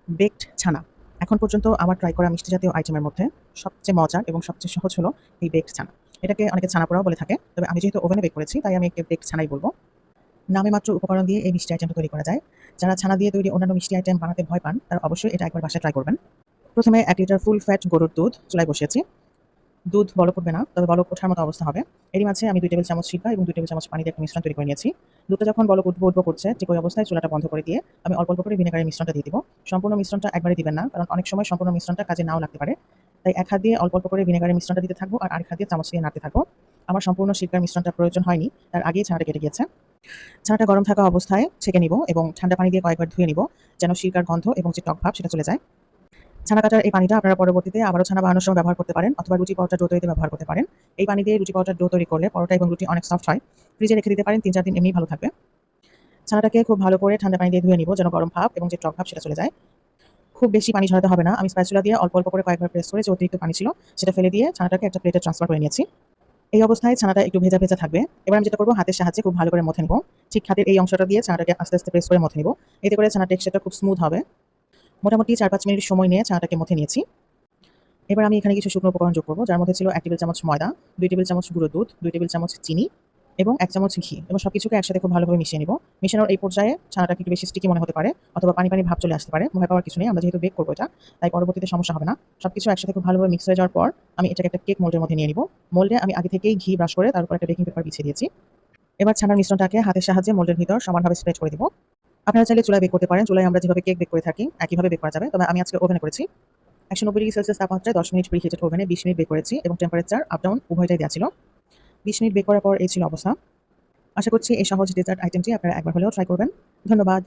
Baked ছানা। এখন পর্যন্ত আমার ট্রাই করা মিষ্টি জাতীয় আইটেমের মধ্যে সবচেয়ে মজার এবং সবচেয়ে সহজ হলো এই বেকড ছানা। এটাকে অনেকে ছানা পোড়াও বলে থাকে। তবে আমি যেহেতু ওভেনে বেক করেছি তাই আমি একে বেকড ছানাই বলব। নামে মাত্র উপকরণ দিয়ে এই মিষ্টি আইটেমটা তৈরি করা যায়। যারা ছানা দিয়ে তৈরি অন্যান্য মিষ্টি আইটেম বানাতে ভয় পান তারা অবশ্যই এটা একবার বাসায় ট্রাই করবেন। প্রথমে ১ লিটার ফুল ফ্যাট গরুর দুধ চুলায় বসিয়েছি। দুধ বলক উঠবে না, তবে বলক ওঠার মতো অবস্থা হবে। এরই মাঝে আমি ২ টেবিল চামচ সিরকা এবং ২ টেবিল চামচ পানি দিয়ে একটা মিশ্রণ তৈরি করে নিয়েছি। দুধটা যখন বলক উঠবো করছে, ঠিক ওই অবস্থায় চুলাটা বন্ধ করে দিয়ে আমি অল্প, অল্প করে ভিনেগারের মিশ্রণটা দিয়ে দিব। সম্পূর্ণ মিশ্রণটা একবারে দিবেন না, কারণ অনেক সময় সম্পূর্ণ মিশ্রণটা কাজে নাও লাগতে পারে। তাই এক হাত দিয়ে অল্প, অল্প করে ভিনেগারের মিশ্রণটা দিতে থাকবো আর আরেক হাত দিয়ে চামচ দিয়ে নাড়তে থাকবো। আমার সম্পূর্ণ সিরকার মিশ্রণটা প্রয়োজন হয়নি, তার আগেই ছানাটা কেটে গিয়েছে। ছানাটা গরম থাকা অবস্থায় ছেঁকে নিব এবং ঠান্ডা পানি দিয়ে কয়েকবার ধুয়ে নিব, যেন সিরকার গন্ধ এবং যে টক ভাব সেটা চলে যায়। ছানা কাটার এই পানিটা আপনারা পরবর্তীতে আবারও ছানা বানানোর সময় ব্যবহার করতে পারেন অথবা রুটি পরোটা ডো তৈরিতে ব্যবহার করতে পারেন। এই পানি দিয়ে রুটি পরোটার ডো তৈরি করলে পরোটা এবং রুটি অনেক সফট হয়। ফ্রিজে রেখে দিতে পারেন, ৩-৪ দিন এমনিই ভালো থাকবে। ছানাটাকে খুব ভালো করে ঠান্ডা পানি দিয়ে ধুয়ে নিব, যেন গরম ভাব এবং যে টক ভাব সেটা চলে যায়। খুব বেশি পানি ঝরাতে হবে না। আমি স্প্যাচুলা দিয়ে অল্প, অল্প করে কয়েকবার প্রেস করে যে অতিরিক্ত পানি ছিল সেটা ফেলে দিয়ে ছানাটাকে একটা প্লেটে ট্রান্সফার করে নিয়েছি। এই অবস্থায় ছানাটা একটু ভেজা, ভেজা থাকবে। এবার আমি যেটা করব, হাতের সাহায্যে খুব ভালো করে মথে নিব। ঠিক হাতের এই অংশটা দিয়ে ছানাটাকে আস্তে, আস্তে প্রেস করে মথে নিব। এতে করে ছানার টেক্সচারটা খুব স্মুথ হবে। মোটামুটি ৪-৫ মিনিট সময় নিয়ে ছানাটাকে মথে নিয়েছি। এবার আমি এখানে কিছু শুকনো উপকরণ যোগ করব, যার মধ্যে ছিল ১ টেবিল চামচ ময়দা, ২ টেবিল চামচ গুঁড়ো দুধ, ২ টেবিল চামচ চিনি এবং ১ চামচ ঘি, এবং সবকিছুকে একসাথে খুব ভালোভাবে মিশিয়ে নিব। মিশানোর এই পর্যায়ে ছানাটাকে একটু বেশি স্টিকি মনে হতে পারে অথবা পানি, পানি ভাব চলে আসতে পারে। ভয় পাওয়ার কিছু নেই। আমরা যেহেতু বেক করব এটা, তাই পরবর্তীতে সমস্যা হবে না। সবকিছু একসাথে খুব ভালোভাবে মিক্স হয়ে যাওয়ার পর আমি এটাকে একটা কেক মোল্ডের মধ্যে নিয়ে নিব। মোল্ডে আমি আগে থেকেই ঘি ব্রাশ করে তার উপর একটা বেকিং পেপার বিছিয়ে দিয়েছি। এবার ছানার মিশ্রণটাকে হাতের সাহায্যে মোল্ডের ভিতর সমানভাবে স্প্রেড করে দিব। আপনারা চাইলে চুলায় বেক করতে পারেন। চুলায় আমরা যেভাবে কেক বেক করে থাকি একইভাবে বেক করা যাবে। তবে আমি আজকে ওভেনে করেছি। ১৯০ ডিগ্রি সেলসিয়াস তাপমাত্রায় ১০ মিনিট প্রিহিটেড ওভেনে ২০ মিনিট বেক করেছি এবং টেম্পারেচার আপ ডাউন উভয়টাই দেওয়া ছিল। ২০ মিনিট বেক করার পর এই ছিল অবস্থা। আশা করছি এই সহজ ডেজার্ট আইটেমটি আপনারা একবার হলেও ট্রাই করবেন। ধন্যবাদ।